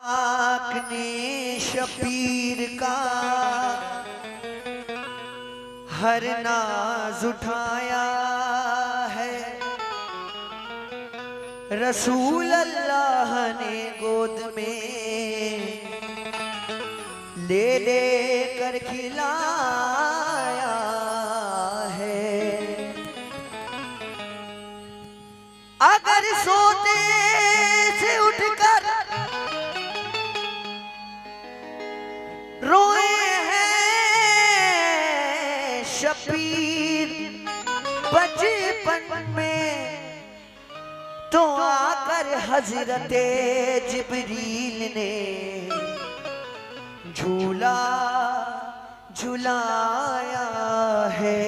आपने शबीर का हर नाज उठाया है, रसूल अल्लाह ने गोद में ले ले कर खिलाया है। अगर सोते से उठकर रोए हैं शबीर बचपन में, तो आकर हजरते जिब्रील ने झूला झुलाया है।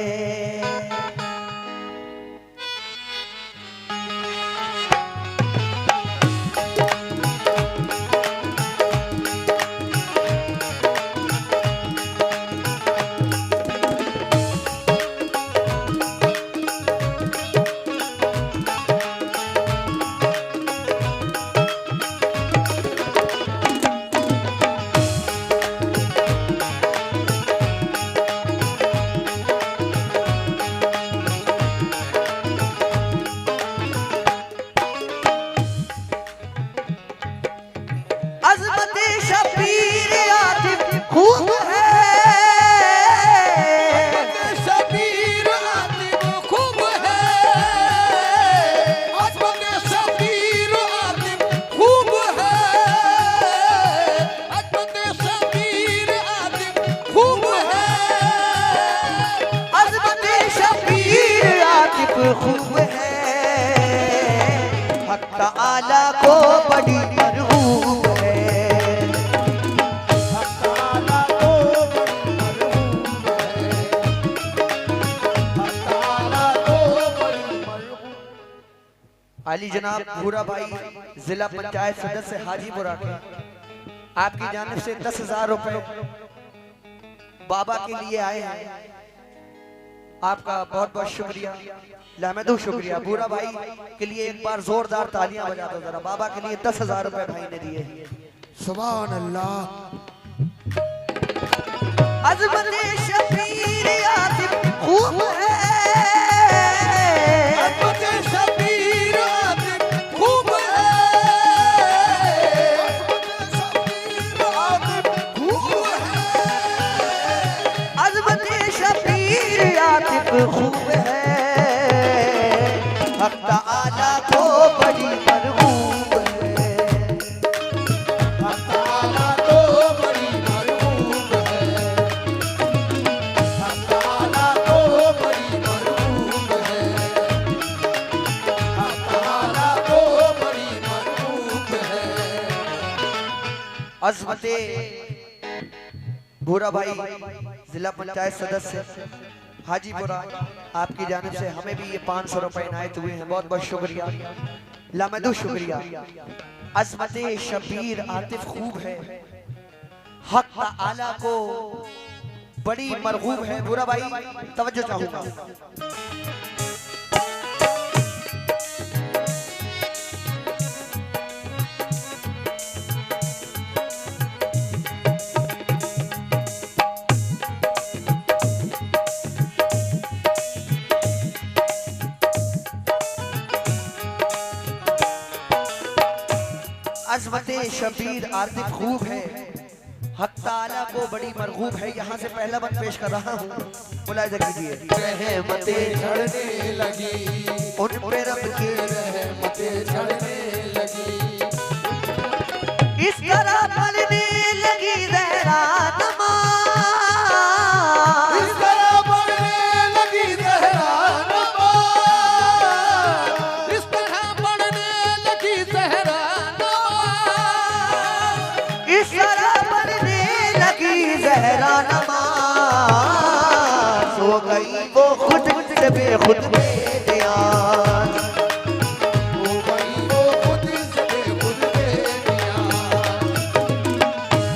खूब है हक ताला को बड़ी मरहूब है, हक ताला को बड़ी मरहूब है, हक ताला को बड़ी मरहूब। आली जनाब भूरा भाई जिला पंचायत सदस्य हाजीपुरा के आपकी जानिब से 10,000 रुपए बाबा के लिए आए हैं। आपका बहुत बहुत शुक्रिया, लामदू शुक्रिया। बुरा भाई के लिए एक बार जोरदार तालियां बजा दो जरा। बाबा के लिए 10,000 रुपए भाई ने दिए। सुभान अल्लाह। अज़मत शबीर आतिफ खूब है, अज़मत शबीर आतिफ खूब है, अज़मत शबीर आतिफ खूब है, हक ताला को बड़ी मरहूब है, हक ताला को बड़ी मरहूब है, हक ताला को बड़ी मरहूब है, हक ताला को बड़ी मरहूब है। अज़मते भूरा भाई जिला पंचायत सदस्य हाजीपुरा आपकी जानिब से हमें भी ये 500 रुपए इनायत हुए हैं। बहुत बहुत शुक्रिया, लामदू शुक्रिया। अज़मत शबीर आतिफ खूब है, हक ताला को बड़ी मरगूब है। बुरा भाई तवज्जो चाहूंगा। अज़मत शबीर आतिफ खूब है, हक ताला को बड़ी मरगूब है। यहाँ से पहला बंद पेश कर रहा हूँ, मुलाहिज़ा कीजिए। रहमतें झड़ने लगी उन पे रब की रहमतें झड़ने लगी, इस तरह पलने लगी ज़हरा नमाज़, इस तरह पलने लगी ज़हरा नमाज़, इस तरह पलने लगी ज़हरा नमाज़, इस तरह पलने लगी ज़हरा नमाज़। हो गई वो खुद से बेखुद बेध्यान, हो गई वो खुद से बेखुद बेध्यान,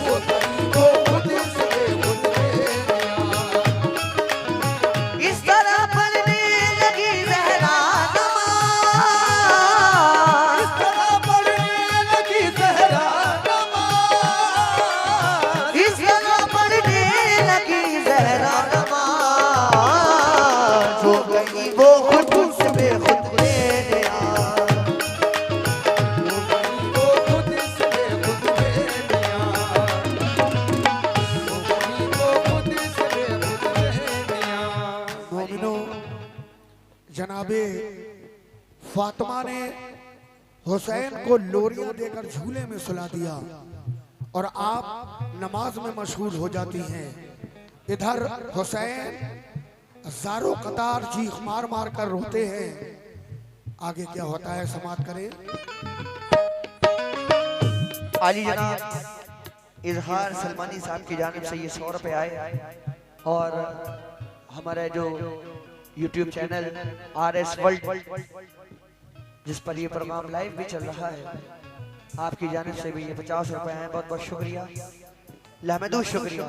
हो गई वो खुद से बेखुद बेध्यान। इस तरह पलने लगी ज़हरा नमाज़, इस तरह पलने लगी ज़हरा नमाज़, फातिमा ने हुसैन को लोरियां देकर झूले में सुला दिया और आप नमाज में मशगूल हो जाती हैं। इधर हुसैन ज़ारो कतार चीख मार मार कर रोते हैं। आगे क्या होता है समाप्त करें। आली जनाब इजहार सलमानी साहब की जानिब से ये 100 रुपए आए और हमारा जो YouTube चैनल RS वर्ल्ड जिस पर ये प्रोग्राम लाइव भी चल रहा है, आपकी जानिब से भी ये 50 रुपए आए। बहुत बहुत शुक्रिया, लामदू शुक्रिया।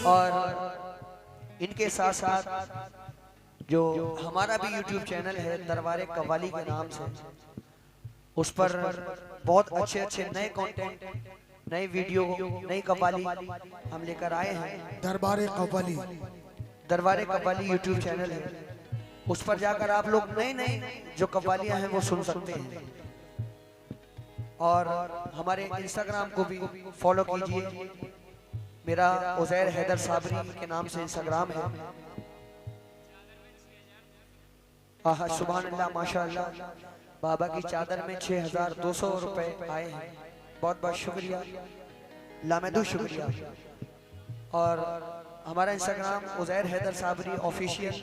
और इनके साथ साथ जो हमारा भी YouTube चैनल है दरबारे कव्वाली के नाम से, उस पर बहुत अच्छे अच्छे नए कंटेंट, नए वीडियो, नई कव्वाली हम लेकर आए हैं। दरबारे कव्वाली YouTube चैनल है, उस पर जाकर आप लोग नई नई जो कव्वालियां हैं वो सुन सकते हैं। और हमारे इंस्टाग्राम को भी फॉलो कीजिए। मेरा उज़ैर हैदर साबरी के नाम से इंस्टाग्राम है। आहा सुभान अल्लाह, माशाअल्लाह। बाबा की चादर में 6200 रुपए आए हैं। बहुत बहुत शुक्रिया, लामदू शुक्रिया। और हमारा इंस्टाग्राम उज़ैर हैदर साबरी ऑफिशियल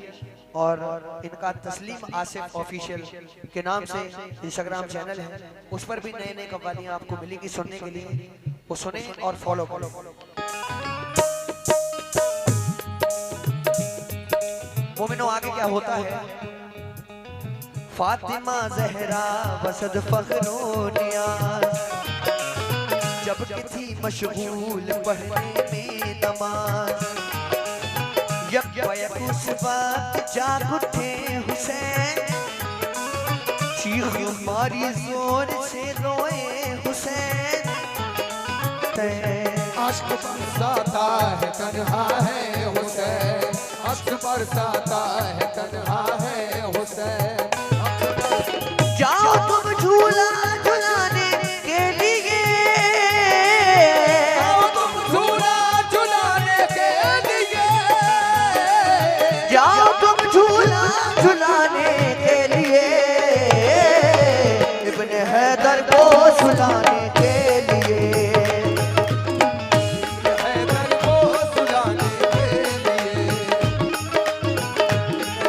और इनका तस्लीम आसिफ ऑफिशियल के नाम से इंस्टाग्राम चैनल है। उस पर भी नए नए कव्वालियां आपको मिलेगी सुनने के लिए, वो सुने और फॉलो करो। मोमिनो आगे क्या होता है। फातिमा जहरा वसद फखरो नियाज जब थी मशगूल पढ़ने में नमाज, यक बात जाग उठे हुसैन, चीख मारी जोर से रोए हुसैन। अश्क बरसाता है तन्हा है हुसैन, अश्क बरसाता है तन्हा है हुसैन। जाओ तुम झूला झुलाने के लिए, जाओ तुम झूला झुलाने के लिए, जाओ तुम झूला झुलाने के लिए, इब्ने हैदर को सुलाने के लिए, हैदर को सुलाने के लिए,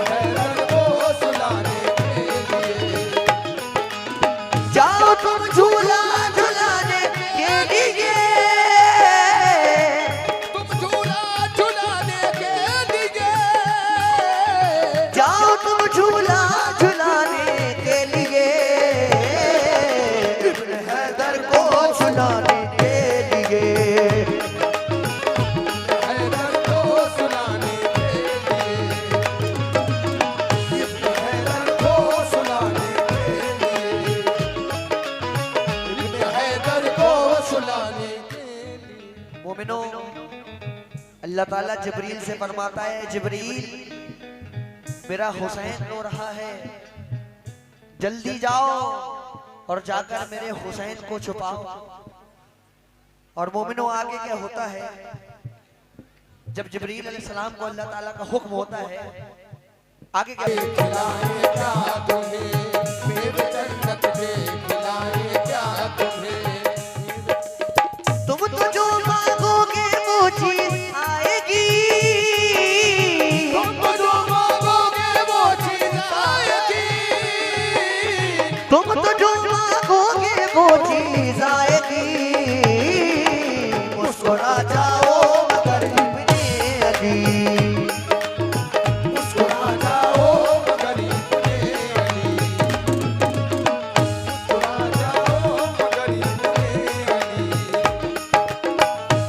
हैदर को सुलाने के लिए। जाओ तुम झूला झुलाने के लिए, तुम झूला झुलाने के लिए, जाओ तुम झूला झुलाने के लिए, इब्ने हैदर को सुलाने के लिए, हैदर को सुलाने के लिए, इब्ने हैदर को सुलाने के लिए, इब्ने हैदर को सुलाने के लिए। मोमिनो अल्लाह ताला जिब्रील से फरमाता है, जिब्रील मेरा हुसैन रो रहा है, जल्दी जाओ और जाकर मेरे हुसैन को छुपाओ। और मोमिनो आगे क्या होता है। जब जिब्रील अलैहिस्सलाम को अल्लाह ताला का हुक्म होता है, आगे क्या खिलाए क्या तुम्हें मेरे जन्नत के, खिलाए क्या तुम्हें। तुम तो जो मांगोगे वो चीज आएगी, तुम जो मांगोगे वो चीज आएगी, तुम तो जो मांगोगे वो चीज आएगी। मुस्कुरा जाओ मगर इब्ने अली, मुस्कुरा जाओ मगर इब्ने अली, मुस्कुरा जाओ मगर इब्ने अली।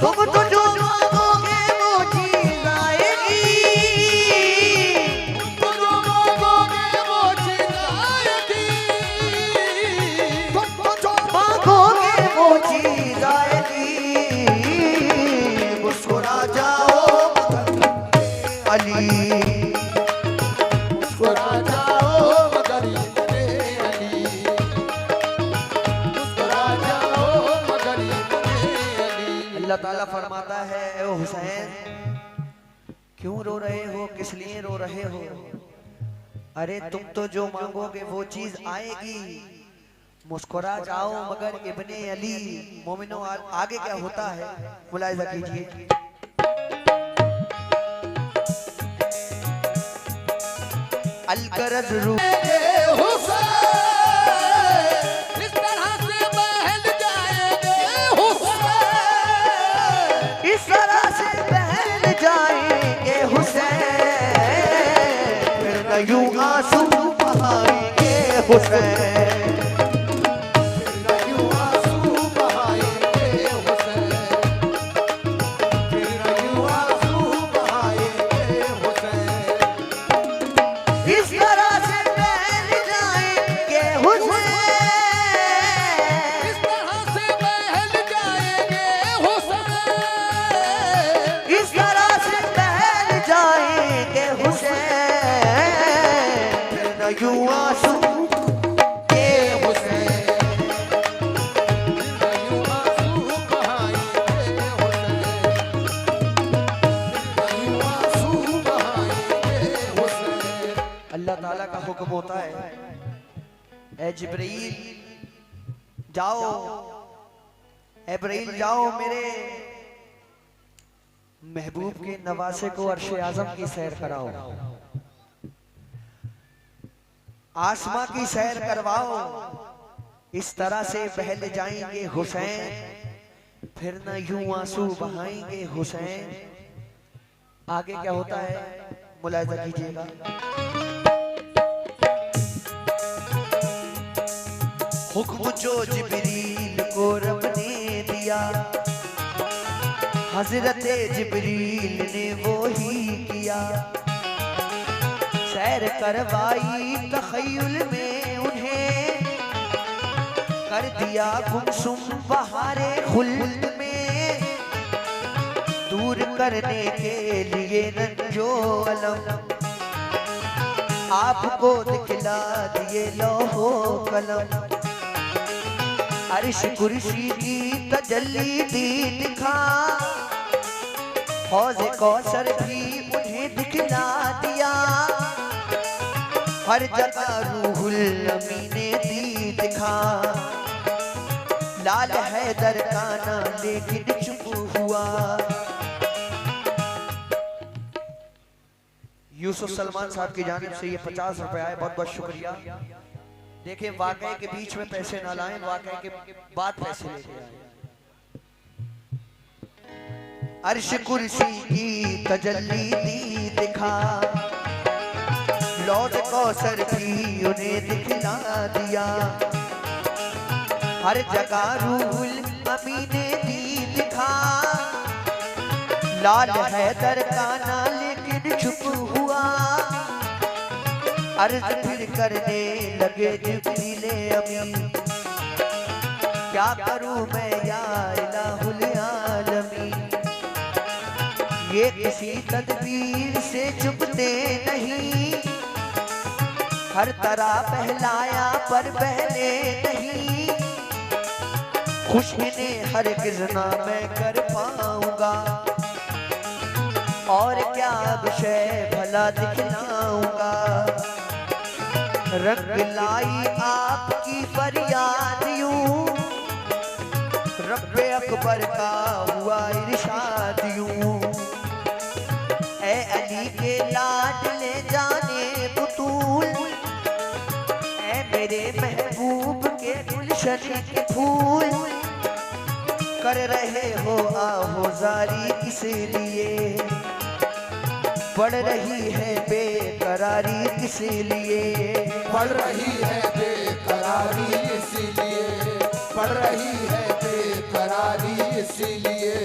तुम तो जो मांगोगे वो चीज आएगी, तुम जो मांगोगे वो चीज आएगी, तुम जो मांगोगे वो चीज आएगी। मुस्कुरा जाओ मगर अली, मुस्कुरा जाओ मगर इब्ने अली, मुस्कुरा जाओ मगर इब्ने अली। अल्लाह ताला फरमाता है, ए हुसैन अरे तुम तो जो मांगोगे वो चीज आएगी, मुस्कुरा जाओ मगर इब्ने अली। मोमिनो आगे क्या होता है मुलाहिजा कीजिए। अलगरज रूह इस तरह से बहल जाएंगे हुसैन, इस तरह से बहल जाएंगे हुसैन, फिर न यूं आंसू बहाएंगे हुसैन, फिर न यूं आंसू बहाएंगे हुसैन, फिर न यूं आंसू बहाएंगे हुसैन। इस तरह से बहल जाएंगे हुसैन, इस तरह से बहल जाएंगे हुसैन, इस तरह से बहल जाएंगे हुसैन, फिर न यूं आंसू के हुसैन, फिर न यूं आंसू बहाएंगे हुसैन, फिर न यूं आंसू बहाएंगे हुसैन। अल्लाह ताला का हुक्म होता है, ए जिब्रील जाओ, इब्राहीम जाओ मेरे महबूब के नवासे को अर्श आजम की सैर कराओ, आसमां की सैर करवाओ, इस तरह से बहल जाएंगे हुसैन, फिर न यूं आंसू बहाएंगे हुसैन। आगे क्या होता है मुलाहिजा कीजिएगा। हुक्म जो जिब्रील को रब ने दिया, हजरत जिब्रील ने वो ही किया, सैर करवाई तखय्युल में उन्हें, कर दिया गुमसुम बहारे खुल्द में, दूर करने के लिए रंजो अलम, आपको दिखला दिए लौहो कलम, अर्श कुर्सी की तजल्ली दी दिखा, हौज कौसर भी उन्हें दिखला दिया, हर जगह रूहुल अमी ने दी दिखा, लाल हैदर का नाम लेकिन चुप हुआ। यूसुफ सलमान साहब की जानिब से ये 50 रुपए आए, बहुत बहुत शुक्रिया। देखें वाकई के बीच में पैसे ना लाएं, वाकई के बाद पैसे लेके आए। अर्श कुर्सी की तजल्ली दी दिखा, लौज कौसर भी उन्हें दिखला दिया, हर जगह रूहुल अमी ने दी दिखा, लाल हैदर का ना लेकिन चुप हुआ, अर्ज फिर करने लगे जिब्रील अमीन, क्या करूं मैं या इलाहुल आलमीन, ये किसी तदबीर से चुपते नहीं, हर तरह बहलाया पर बहले नहीं, खुश इन्हें हरगिज़ ना मैं कर पाऊंगा, और क्या अब शय भला दिखलाऊंगा, रंग लाई आपकी फरियाद यूं, रब्बे अकबर का हुआ इरशाद यूं, ए अली के लाडले जाने बुतूल, ए मेरे महबूब के गुलशन के फूल, कर रहे हो आहोजारी इसलिए, बढ़ रही है बेकरारी इसलिए, बढ़ रही है बेकरारी इसीलिए, बढ़ रही है बेकरारी इसीलिए,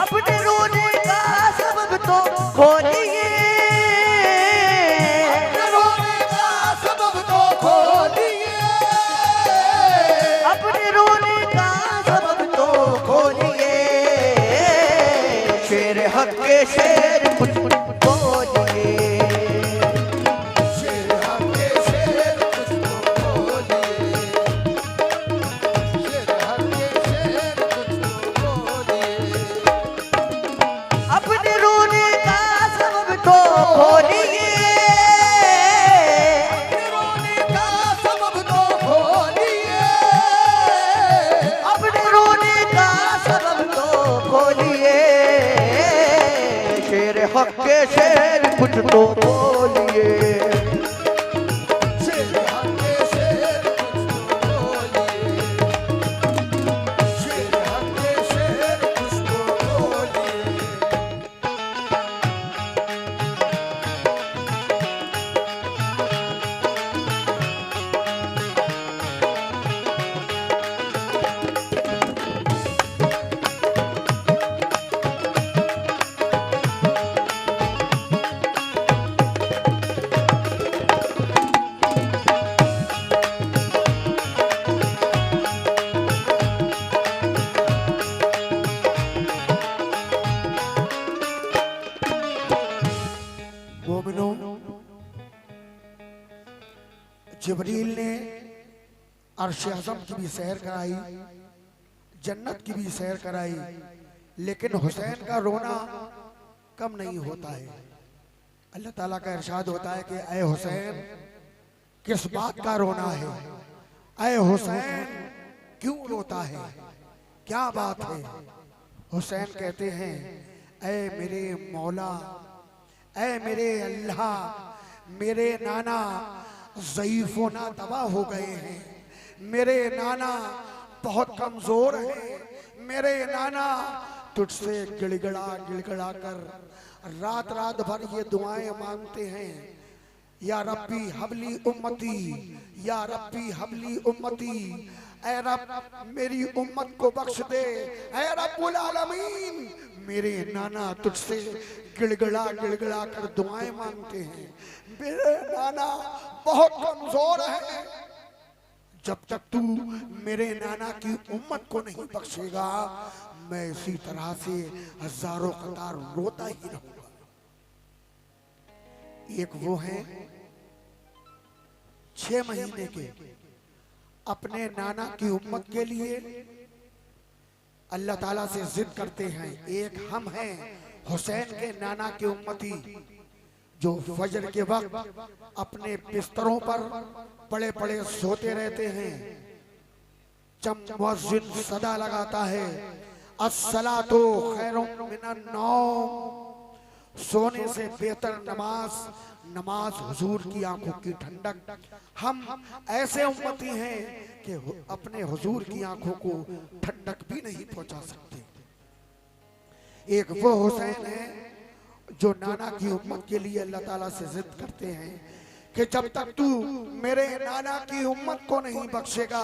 अपने रोने का सबब तो खोलिए, अपने रोने का सबब तो खोलिए, अपने रोने का सबब तो खोलिए, शेर हक के शेर कुछ बोलिए, शेर हके शेर कुछ तो बोलिए, शेर हके शेर कुछ तो बोलिए, अपने रोने का सबब तो खोलिए, शेर कुछ तो बोलिए। शेर हक के शेर कुछ तो बोलिए, शेर हक के शेर कुछ तो बोलिए। मोमिनो, जिब्रील ने अर्श आज़म की भी सैर कराई, जन्नत की भी सैर कराई, लेकिन हुसैन का रोना कम नहीं होता है। अल्लाह ताला का इरशाद होता है कि ऐ हुसैन किस बात का रोना है, ऐ हुसैन क्यों रोता है, क्या बात है। हुसैन कहते हैं ऐ मेरे मौला, ऐ मेरे अल्लाह, मेरे नाना ज़ईफ़ो ना तबाह हो गए हैं, मेरे नाना बहुत कमजोर हैं, मेरे नाना तुझसे गिड़गिड़ा गिड़गिड़ा कर रात रात भर ये दुआएं मांगते हैं, या रब्बी हबली उम्मती, या रब्बी हबली उम्मती, ऐ रब मेरी उम्मत को बख्श दे, ऐ रब्बुल आलमीन। मेरे नाना तुझसे गिड़गिड़ा गिड़गिड़ा कर दुआएं मांगते हैं, मेरे नाना बहुत कमजोर है। जब तक तू मेरे नाना की उम्मत को नहीं बख्शेगा, मैं इसी तरह से हजारों कतार रोता ही रहूंगा। एक वो है 6 महीने के, अपने नाना की उम्मत के लिए अल्लाह ताला से जिद करते हैं। एक हम हैं हुसैन के नाना के उम्मती, जो फजर के वक्त अपने बिस्तरों पर पड़े पड़े सोते रहते हैं। जब मुअज्जिन सदा लगाता है अस्सलातु खैरुम मिनन नौम, सोने से बेहतर नमाज, नमाज हुजूर की आंखों की ठंडक। हम ऐसे उम्मती हैं कि अपने हुजूर की आंखों को ठंडक भी नहीं पहुंचा सकते। एक वो हुसैन है जो नाना की उम्मत के लिए अल्लाह ताला से जिद करते हैं कि जब तक तू मेरे नाना की उम्मत को नहीं बख्शेगा,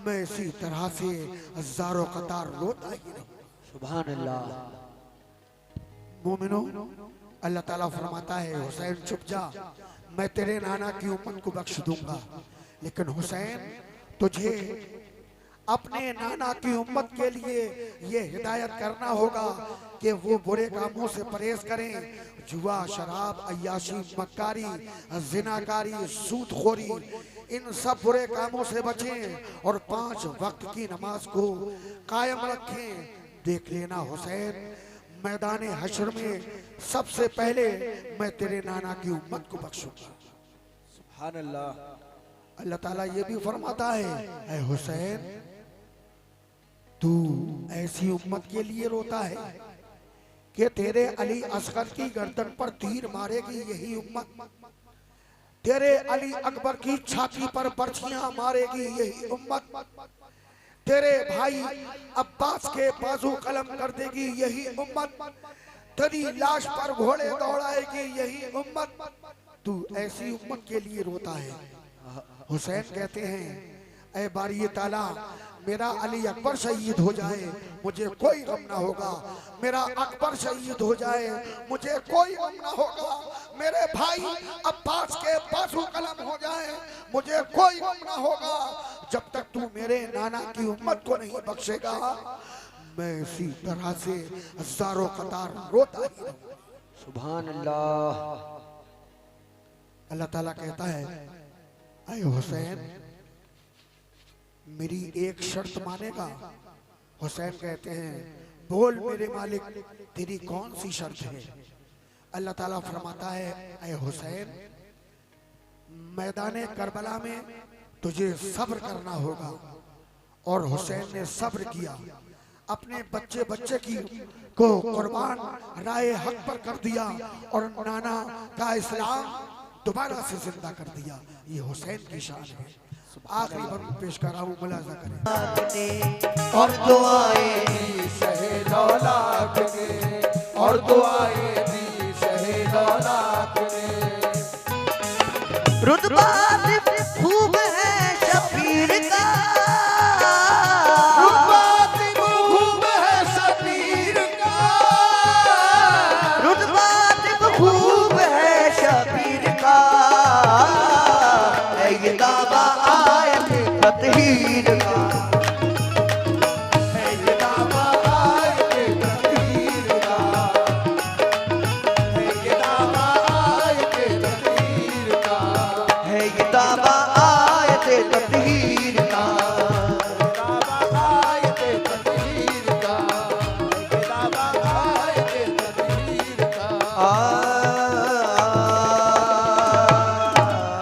मैं इसी तरह से हजारों कतार रोता ही रहूंगा। सुभान अल्लाह। मोमिनो, अल्लाह ताला फरमाता है हुसैन चुप जा, मैं तेरे नाना की उम्मत को बख्श दूंगा, लेकिन हुसैन तुझे अपने नाना की उम्मत के लिए ये हिदायत करना होगा कि वो बुरे कामों से परहेज करें। जुआ, शराब, अय्याशी, मक्कारी, जिनाकारी, सूदखोरी, इन सब बुरे कामों से बचें और 5 वक्त की नमाज को कायम रखें। देख लेना हुसैन, मैदान हश्र में सबसे पहले मैं तेरे नाना की उम्मत को बख्शूंगा। सुभान अल्लाह। अल्लाह ताला ये भी फरमाता है ऐ हुसैन तू ऐसी उम्मत के लिए रोता है कि तेरे अली असगर की गर्दन पर तीर मारेगी यही उम्मत, तेरे अली अकबर की छाती पर बर्छियां मारेगी यही उम्मत, तेरे भाई अब्बास के बाजू कलम कर देगी यही उम्मत, तेरी लाश पर घोड़े दौड़ाएगी यही उम्मत। तू ऐसी उम्मत के लिए रोता है। हुसैन कहते हैं ऐ बारी ताला, मेरा अली अकबर शहीद हो जाए मुझे कोई गम ना होगा, मेरा अकबर शहीद हो जाए मुझे कोई गम ना होगा, मेरे भाई अब्बास के बाजू कलम हो जाए मुझे कोई गम ना होगा। जब तक तू मेरे नाना की उम्मत को नहीं बख्शेगा, मैं इसी तरह से हजारों कतार रोता ही रहूंगा। सुभान अल्लाह। अल्लाह ताला कहता है ऐ हुसैन मेरी एक शर्त मानेगा। हुसैन कहते हैं बोल मेरे मालिक तेरी कौन सी शर्त है। अल्लाह ताला फरमाता है ऐ हुसैन मैदान करबला में तुझे सब्र करना होगा। और हुसैन ने सब्र किया। अपने बच्चे बच्चे की को कुर्बान राय हक पर कर दिया और नाना का इस्लाम दोबारा से जिंदा कर दिया। ये हुसैन की शान है। आखिरी बंद पेश कर रहा हूँ, मुलाजा करें। और दुआएं दी शहे दौलत ने, और दुआएं दी शहे दौलत ने। रुतबा खूब है शबीर का,